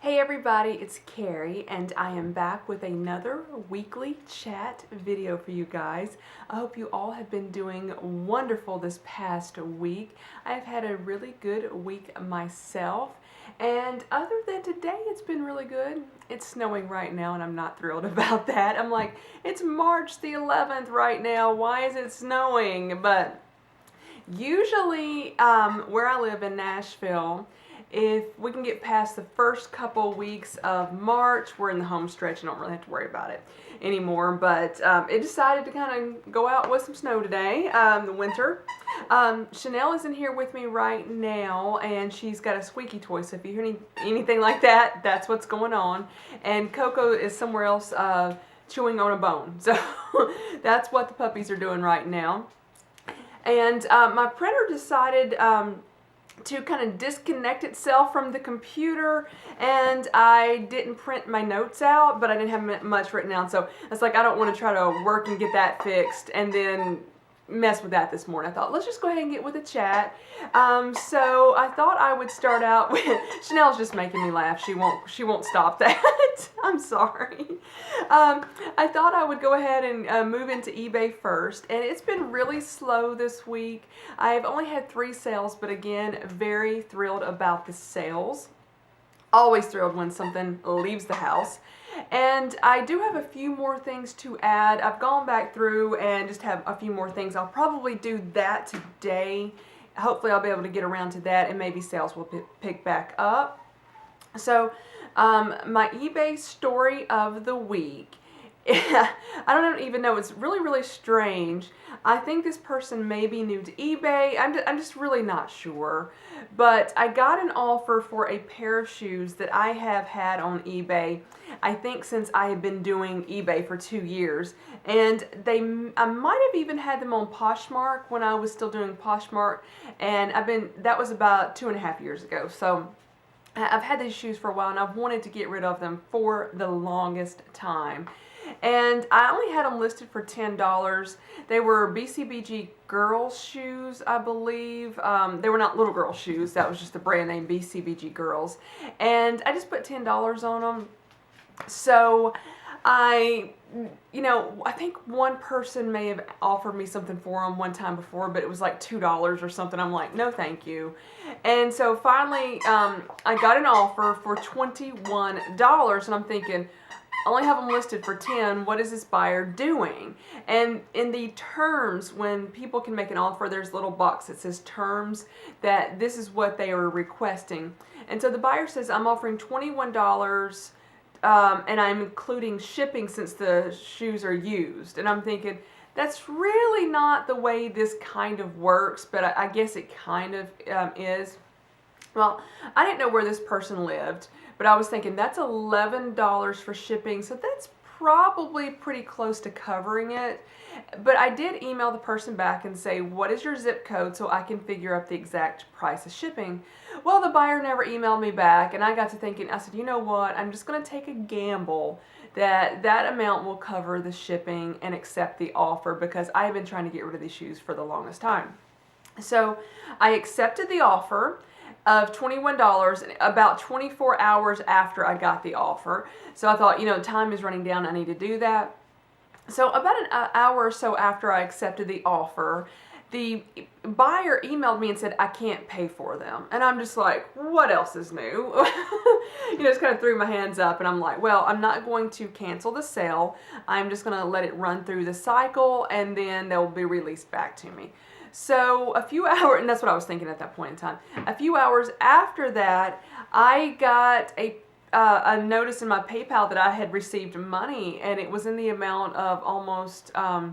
Hey everybody, it's Carrie and I am back with another weekly chat video for you guys. I hope you all have been doing wonderful this past week. I've had a really good week myself, and other than today, it's been really good. It's snowing right now and I'm not thrilled about that. I'm like, it's March the 11th right now. Why is it snowing? But usually where I live in Nashville, if we can get past the first couple weeks of March, we're in the home stretch and don't really have to worry about it anymore. But it decided to kind of go out with some snow today, the winter. Chanel is in here with me right now, and she's got a squeaky toy, so if you hear anything like that, that's what's going on. And Coco is somewhere else chewing on a bone. So that's what the puppies are doing right now. And my printer decided to kind of disconnect itself from the computer, and I didn't print my notes out, but I didn't have much written down, so it's like I don't want to try to work and get that fixed and then mess with that this morning. I thought, let's just go ahead and get with the chat. So I thought I would start out with Chanel's just making me laugh. She won't stop that. I'm sorry. I thought I would go ahead and move into eBay first, and it's been really slow this week. I've only had 3 sales, but again, very thrilled about the sales. Always thrilled when something leaves the house. And I do have a few more things to add. I've gone back through and just have a few more things. I'll probably do that today. Hopefully I'll be able to get around to that and maybe sales will pick back up. So my eBay story of the week. I don't even know. It's really strange. I think this person may be new to eBay. I'm just really not sure. But I got an offer for a pair of shoes that I have had on eBay, I think since I have been doing eBay for 2 years. And I might have even had them on Poshmark when I was still doing Poshmark. And that was about 2.5 years ago. So I've had these shoes for a while and I've wanted to get rid of them for the longest time. And I only had them listed for $10. They were BCBG girls shoes, I believe. They were not little girl shoes. That was just the brand name, BCBG girls. And I just put $10 on them. So I think one person may have offered me something for them one time before, but it was like $2 or something. I'm like, no thank you. And so finally I got an offer for $21, and I'm thinking, I only have them listed for 10. What is this buyer doing? And in the terms, when people can make an offer, there's a little box that says terms, that this is what they are requesting. And so the buyer says, I'm offering $21, and I'm including shipping since the shoes are used. And I'm thinking, that's really not the way this kind of works, but I guess it kind of is. Well, I didn't know where this person lived, but I was thinking that's $11 for shipping, so that's probably pretty close to covering it. But I did email the person back and say, what is your zip code so I can figure out the exact price of shipping? Well, the buyer never emailed me back, and I got to thinking, I said, you know what, I'm just going to take a gamble that that amount will cover the shipping and accept the offer, because I have been trying to get rid of these shoes for the longest time. So I accepted the offer of $21 about 24 hours after I got the offer. So I thought, time is running down, I need to do that. So about an hour or so after I accepted the offer, the buyer emailed me and said, I can't pay for them. And I'm just like, what else is new? Just kind of threw my hands up, and I'm like, well, I'm not going to cancel the sale. I'm just going to let it run through the cycle, and then they'll be released back to me. So a few hours, and that's what I was thinking at that point in time. A few hours after that, I got a notice in my PayPal that I had received money, and it was in the amount of almost, I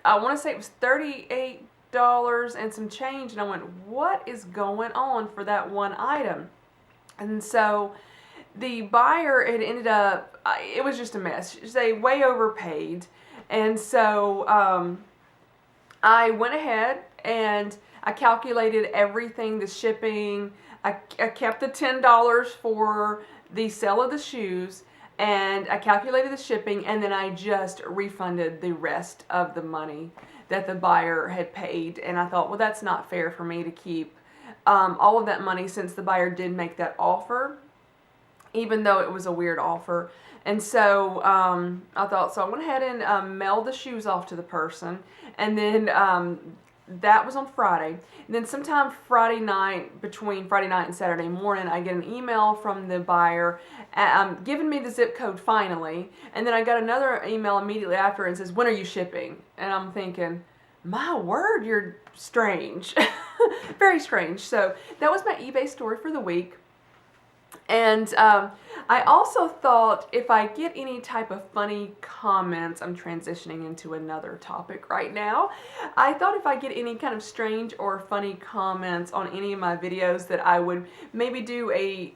want to say it was $38 and some change. And I went, what is going on for that one item? And so the buyer had ended up, it was just a mess. They way overpaid. And so I went ahead and I calculated everything, the shipping. I kept the $10 for the sale of the shoes, and I calculated the shipping, and then I just refunded the rest of the money that the buyer had paid. And I thought, well, that's not fair for me to keep all of that money, since the buyer did make that offer. even though it was a weird offer. And so I thought, so I went ahead and mailed the shoes off to the person. And then that was on Friday. And then sometime Friday night, between Friday night and Saturday morning, I get an email from the buyer giving me the zip code finally. And then I got another email immediately after and says, when are you shipping? And I'm thinking, my word, you're strange. Very strange. So that was my eBay story for the week. And I also thought if I get any type of funny comments, I'm transitioning into another topic right now. I thought if I get any kind of strange or funny comments on any of my videos that I would maybe do a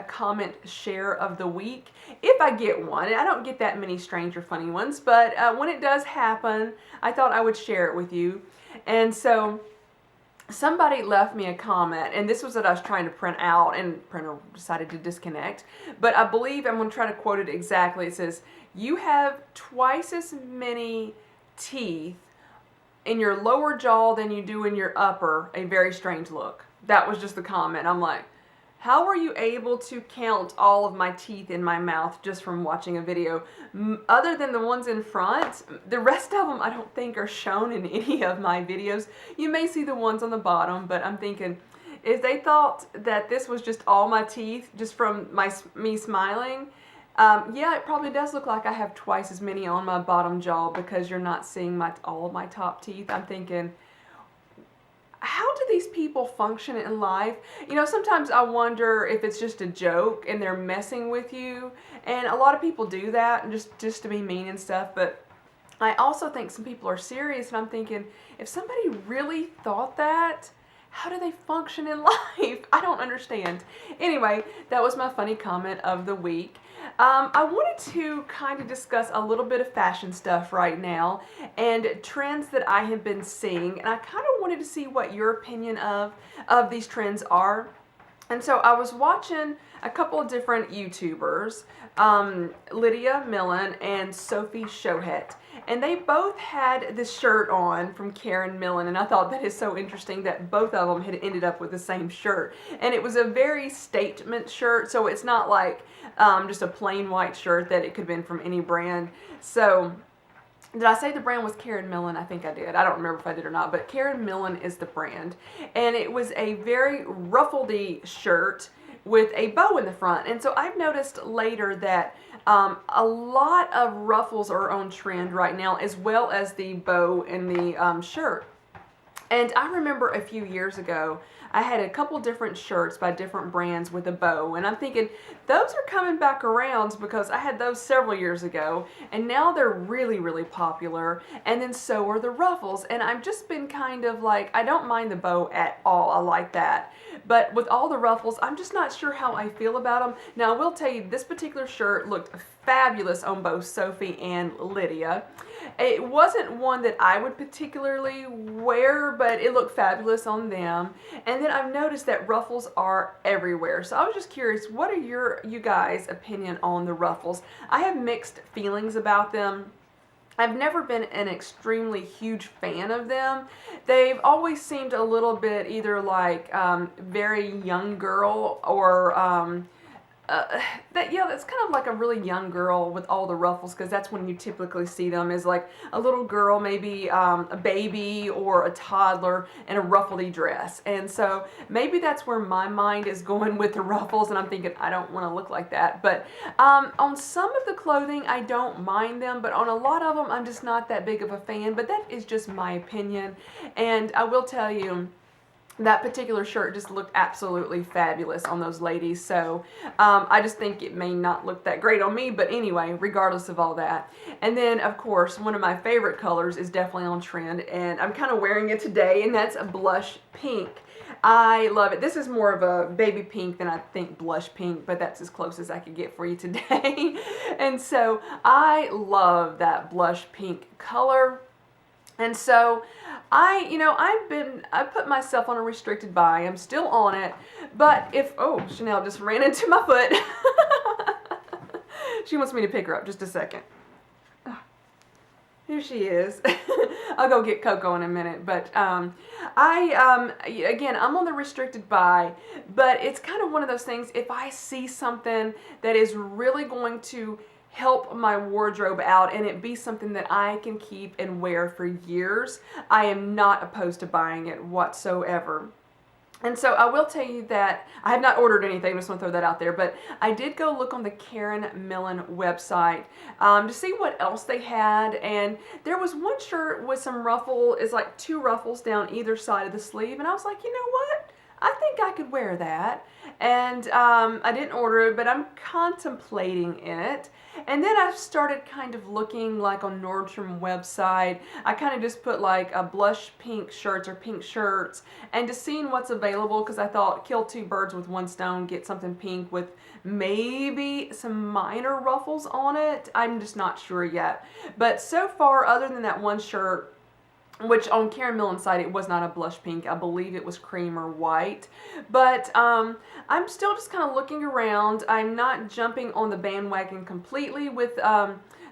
comment share of the week. If I get one, and I don't get that many strange or funny ones, but when it does happen, I thought I would share it with you. And so somebody left me a comment, and this was what I was trying to print out, and printer decided to disconnect, but I believe I'm going to try to quote it exactly. It says, you have twice as many teeth in your lower jaw than you do in your upper, a very strange look. That was just the comment. I'm like, how were you able to count all of my teeth in my mouth just from watching a video? Other than the ones in front, the rest of them I don't think are shown in any of my videos. You may see the ones on the bottom, but I'm thinking, if they thought that this was just all my teeth just from me smiling, yeah, it probably does look like I have twice as many on my bottom jaw because you're not seeing all of my top teeth. I'm thinking, how do these people function in life? You know, sometimes I wonder if it's just a joke and they're messing with you. And a lot of people do that just to be mean and stuff. But I also think some people are serious. And I'm thinking, if somebody really thought that, how do they function in life? I don't understand. Anyway, that was my funny comment of the week. I wanted to kind of discuss a little bit of fashion stuff right now and trends that I have been seeing, and I kind of wanted to see what your opinion of these trends are. And so I was watching a couple of different YouTubers, Lydia Millen and Sophie Shohet, and they both had this shirt on from Karrie Millen, and I thought that is so interesting that both of them had ended up with the same shirt. And it was a very statement shirt, so it's not like just a plain white shirt that it could have been from any brand. So did I say the brand was Karrie Millen? I think I did. I don't remember if I did or not, but Karrie Millen is the brand. And it was a very ruffledy shirt with a bow in the front. And so I've noticed later that a lot of ruffles are on trend right now, as well as the bow in the shirt. And I remember a few years ago, I had a couple different shirts by different brands with a bow, and I'm thinking those are coming back around because I had those several years ago, and now they're really, really popular, and then so are the ruffles. And I've just been kind of like, I don't mind the bow at all, I like that, but with all the ruffles, I'm just not sure how I feel about them. Now I will tell you, this particular shirt looked fabulous on both Sophie and Lydia. It wasn't one that I would particularly wear, but it looked fabulous on them. And then I've noticed that ruffles are everywhere. So I was just curious, what are you guys' opinion on the ruffles? I have mixed feelings about them. I've never been an extremely huge fan of them. They've always seemed a little bit either like very young girl or that's kind of like a really young girl with all the ruffles, because that's when you typically see them, is like a little girl, maybe a baby or a toddler in a ruffledy dress. And so maybe that's where my mind is going with the ruffles, and I'm thinking I don't want to look like that. But on some of the clothing I don't mind them, but on a lot of them I'm just not that big of a fan. But that is just my opinion, and I will tell you, that particular shirt just looked absolutely fabulous on those ladies. So I just think it may not look that great on me, but anyway, regardless of all that. And then of course, one of my favorite colors is definitely on trend, and I'm kind of wearing it today, and that's a blush pink. I love it. This is more of a baby pink than I think blush pink, but that's as close as I could get for you today. And so I love that blush pink color. And so I put myself on a restricted buy. I'm still on it, but oh, Chanel just ran into my foot. She wants me to pick her up. Just a second. Here she is. I'll go get Coco in a minute. But again, I'm on the restricted buy, but it's kind of one of those things, if I see something that is really going to help my wardrobe out and it be something that I can keep and wear for years, I am not opposed to buying it whatsoever. And so I will tell you that I have not ordered anything, I just want to throw that out there, but I did go look on the Karen Millen website to see what else they had, and there was one shirt with some ruffle, it's like 2 ruffles down either side of the sleeve, and I was like, you know what? I think I could wear that. And I didn't order it, but I'm contemplating it. And then I started kind of looking like on Nordstrom website. I kind of just put like a blush pink shirts or pink shirts and just seeing what's available, because I thought kill 2 birds with 1 stone, get something pink with maybe some minor ruffles on it. I'm just not sure yet. But so far, other than that one shirt, which on Karen Millen's site, it was not a blush pink. I believe it was cream or white. But I'm still just kind of looking around. I'm not jumping on the bandwagon completely with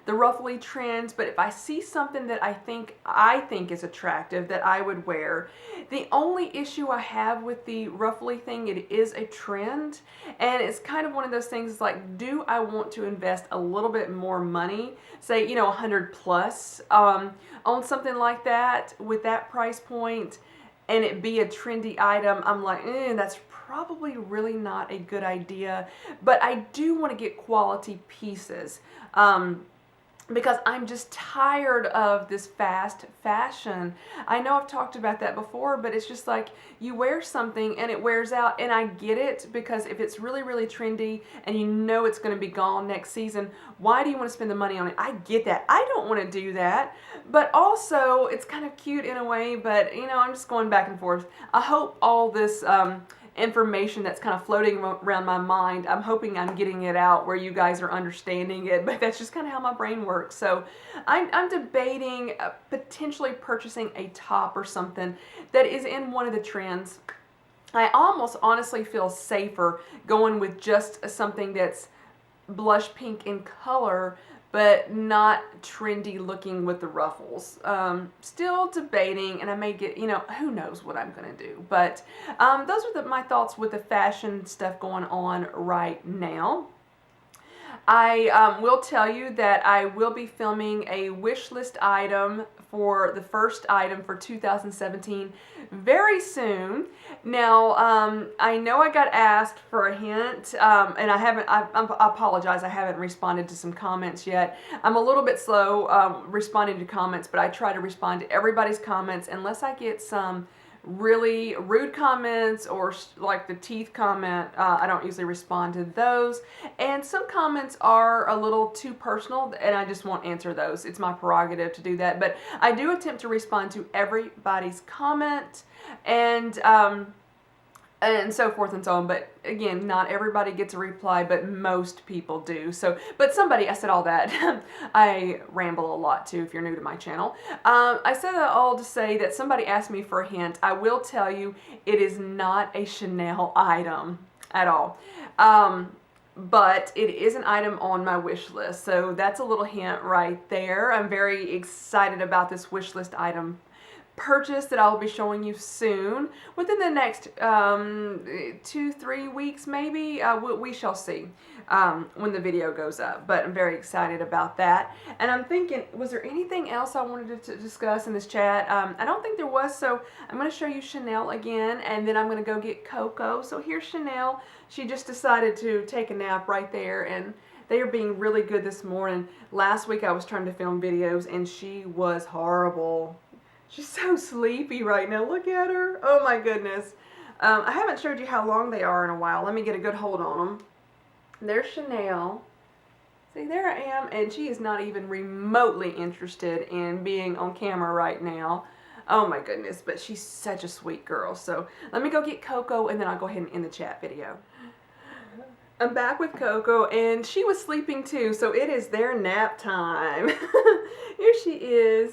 the ruffly trends, but if I see something that I think is attractive that I would wear. The only issue I have with the ruffly thing, it is a trend, and it's kind of one of those things like, do I want to invest a little bit more money, say, you know, 100 plus on something like that with that price point, and it be a trendy item? I'm like, that's probably really not a good idea. But I do want to get quality pieces. Because I'm just tired of this fast fashion. I know I've talked about that before, but it's just like you wear something and it wears out, and I get it, because if it's really, really trendy and you know it's going to be gone next season, why do you want to spend the money on it? I get that. I don't want to do that, but also it's kind of cute in a way, but you know, I'm just going back and forth. I hope all this information that's kind of floating around my mind, I'm hoping I'm getting it out where you guys are understanding it, but that's just kind of how my brain works. So I'm debating potentially purchasing a top or something that is in one of the trends. I almost honestly feel safer going with just something that's blush pink in color, but not trendy looking with the ruffles. Still debating, and I may get, you know, who knows what I'm going to do. But those are my thoughts with the fashion stuff going on right now. I will tell you that I will be filming a wish list item for the first item for 2017 very soon. Now, I know I got asked for a hint, and I apologize, I haven't responded to some comments yet. I'm a little bit slow responding to comments, but I try to respond to everybody's comments unless I get some really rude comments or like the teeth comment. I don't usually respond to those, and some comments are a little too personal and I just won't answer those. It's my prerogative to do that, but I do attempt to respond to everybody's comment and so forth and so on. But again, not everybody gets a reply, but most people do. So, but somebody, I said all that. I ramble a lot too if you're new to my channel. I said that all to say that somebody asked me for a hint. I will tell you, it is not a Chanel item at all. But it is an item on my wish list. So that's a little hint right there. I'm very excited about this wish list item purchase that I'll be showing you soon, within the next 2-3 weeks maybe. We shall see when the video goes up, but I'm very excited about that. And I'm thinking, was there anything else I wanted to discuss in this chat? I don't think there was, so I'm going to show you Chanel again, and then I'm going to go get Coco. So here's Chanel. She just decided to take a nap right there, and they are being really good this morning. Last week I was trying to film videos and she was horrible. She's so sleepy right now. Look at her. Oh my goodness. I haven't showed you how long they are in a while. Let me get a good hold on them. There's Chanel. See, there I am, and she is not even remotely interested in being on camera right now. Oh my goodness, but she's such a sweet girl. So let me go get Coco, and then I'll go ahead and end the chat video. I'm back with Coco, and she was sleeping too, so it is their nap time. Here she is.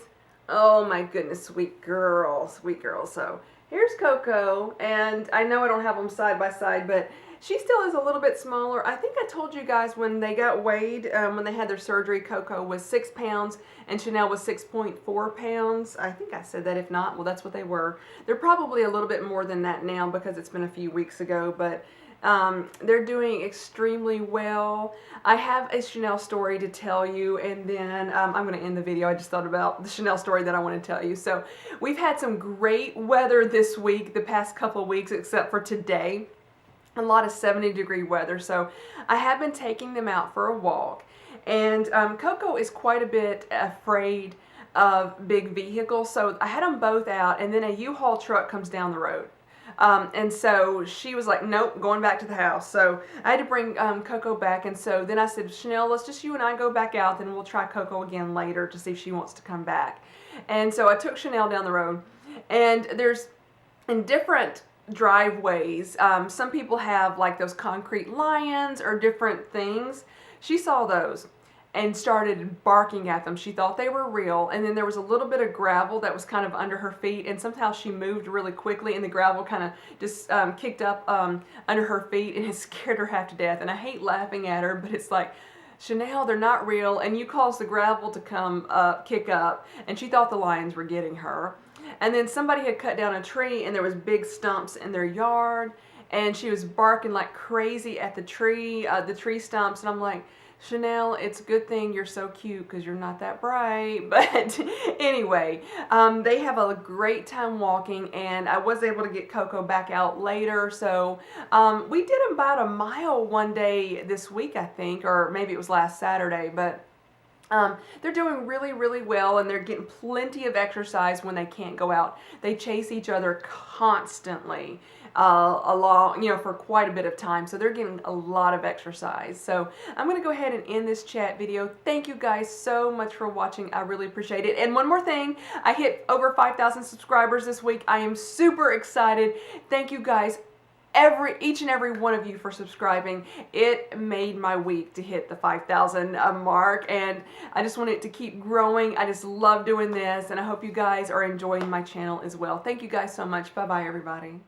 Oh my goodness, sweet girl, sweet girl. So Here's Coco, and I know I don't have them side by side, but she still is a little bit smaller. I think I told you guys when they got weighed, when they had their surgery, Coco was 6 pounds and Chanel was 6.4 pounds. I think I said that. If not, well, that's what they were. They're probably a little bit more than that now because it's been a few weeks ago, but they're doing extremely well. I have a Chanel story to tell you, and then I'm going to end the video. I just thought about the Chanel story that I want to tell you. So we've had some great weather this week, the past couple of weeks, except for today. A lot of 70-degree weather. So I have been taking them out for a walk, and Coco is quite a bit afraid of big vehicles. So I had them both out, and then a U-Haul truck comes down the road. And so she was like, nope, going back to the house. So I had to bring Coco back. And so then I said, Chanel, let's just you and I go back out. Then we'll try Coco again later to see if she wants to come back. And so I took Chanel down the road. And there's, in different driveways, some people have like those concrete lions or different things. She saw those and started barking at them. She thought they were real, and then there was a little bit of gravel that was kind of under her feet, and somehow she moved really quickly and the gravel kind of just kicked up under her feet, and it scared her half to death. And I hate laughing at her, but it's like, Chanel, they're not real, and you caused the gravel to come up, kick up, and she thought the lions were getting her. And then somebody had cut down a tree, and there was big stumps in their yard, and she was barking like crazy at the tree stumps, and I'm like, Chanel, it's a good thing you're so cute because you're not that bright. But anyway, they have a great time walking, and I was able to get Coco back out later. So we did about a mile one day this week, I think, or maybe it was last Saturday. But they're doing really, really well, and they're getting plenty of exercise when they can't go out. They chase each other constantly along, for quite a bit of time. So they're getting a lot of exercise. So I'm going to go ahead and end this chat video. Thank you guys so much for watching. I really appreciate it. And one more thing, I hit over 5,000 subscribers this week. I am super excited. Thank you guys, each and every one of you, for subscribing. It made my week to hit the 5,000 mark, and I just want it to keep growing. I just love doing this, and I hope you guys are enjoying my channel as well. Thank you guys so much. Bye bye, everybody.